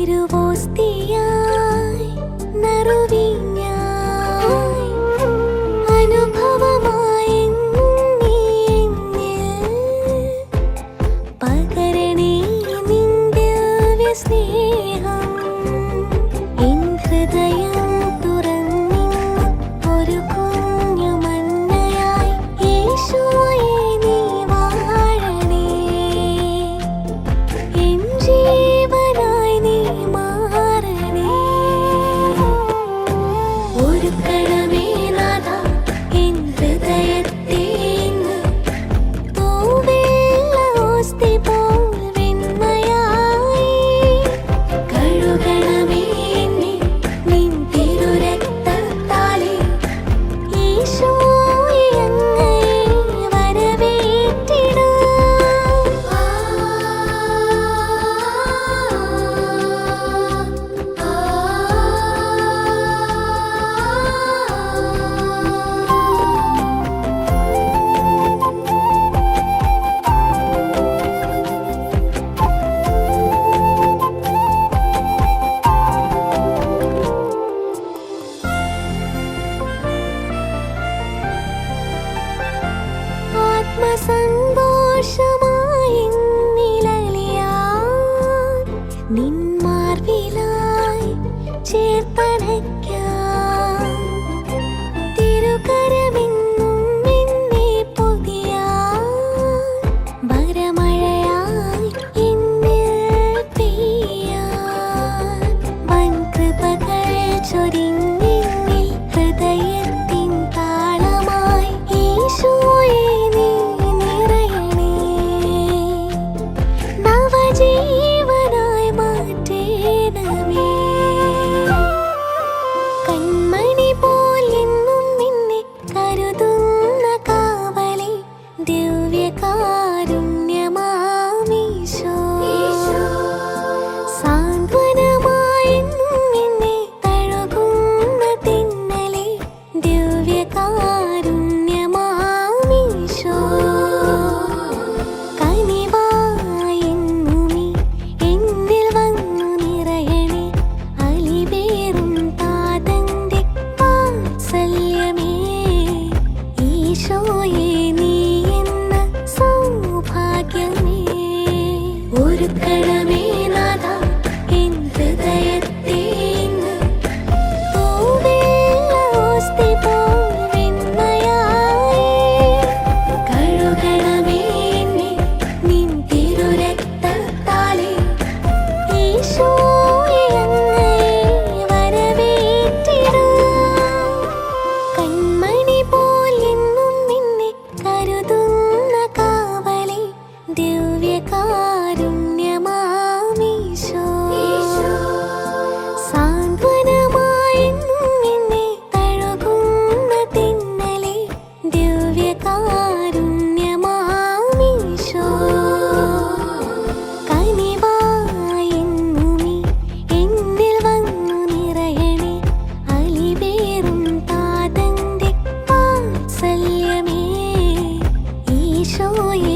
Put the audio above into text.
തിരുവോസ്തിയായി നറുവീഞ്ഞായി അനുഭവമായി നീ എന്നിൽ പകരണേ നിൻ ദിവ്യ സ്നേഹം. എൻ ഹൃദയം തുറന്നിന്ന് ഒരു കുഞ്ഞു മന്നയായി യേശുവേ നീ വാഴണേ. എൻ ജീവനായി നീ മാറണേ. ഒരുക്കണമേ നാഥാ എൻ ഹൃദയത്തെ ഇന്ന് തൂവെള്ള ഓസ്തി പോൽ വെണ്മയായി. കഴുകണമേ എന്നെ നിൻ തിരുരക്തത്താലെ. ഈശോയെ അങ്ങയെ വരവേറ്റിടാം. ആത്മസന്തോഷമായി നിലലിയാൻ നിൻ മാർവിലായി ചേർത്തണയ്ക്കാൻ. തിരുകരമെന്നും എന്നെ പൊതിയാൻ വരമഴയായി എന്നിൽ പെയ്യാൻ. വൻകൃപകൾ ചൊരിഞ്ഞെന്നിൽ ഹൃദയത്തിൻ താളമായി ഈശോയെ നീ നിറയണേ. നവജീവനായി മാറ്റേണമേ. കൺമണി പോൽ എന്നും നിന്നെ കരുതുന്ന കാവലി ദിവ്യകാരുണ്യമാമീശോ. സാന്ത്വനമായി എന്നും എന്നെ തഴുകുന്ന തിന്നലെ ദിവ്യകാരുണ്യമാമീശോ. കനിവായി എന്നും നീ എന്നിൽ വന്നു നിറയണേ. അലിവേറും താതന്റെ വാത്സല്യമേ. ഈശോയെ നീ എന്ന സൗഭാഗ്യമേ. ഒരുക്കണമേ നാഥാ എൻ ഹൃദയത്തെ ഇന്ന് തൂവെള്ള ഓസ്തി പോൽ വെണ്മയായി. കഴുകണമേ എന്നെ നിൻ തിരുരക്തത്താലെ. ഈശോയെ അങ്ങയെ വരവേറ്റിടാം. കൺമണി പോൽ എന്നും നിന്നെ കരുതുന്ന കാവലി ദിവ്യകാരുണ്യമാമീശോ. സാന്ത്വനമായി എന്നും എന്നെ തഴുകുന്ന തിന്നലെ ദിവ്യകാരുണ്യമാമീശോ. കനിവായി എന്നും നീ എന്നിൽ വന്നു നിറയണേ. അലിവേറും താതന്റെ വാത്സല്യമേ. ഈശോയെ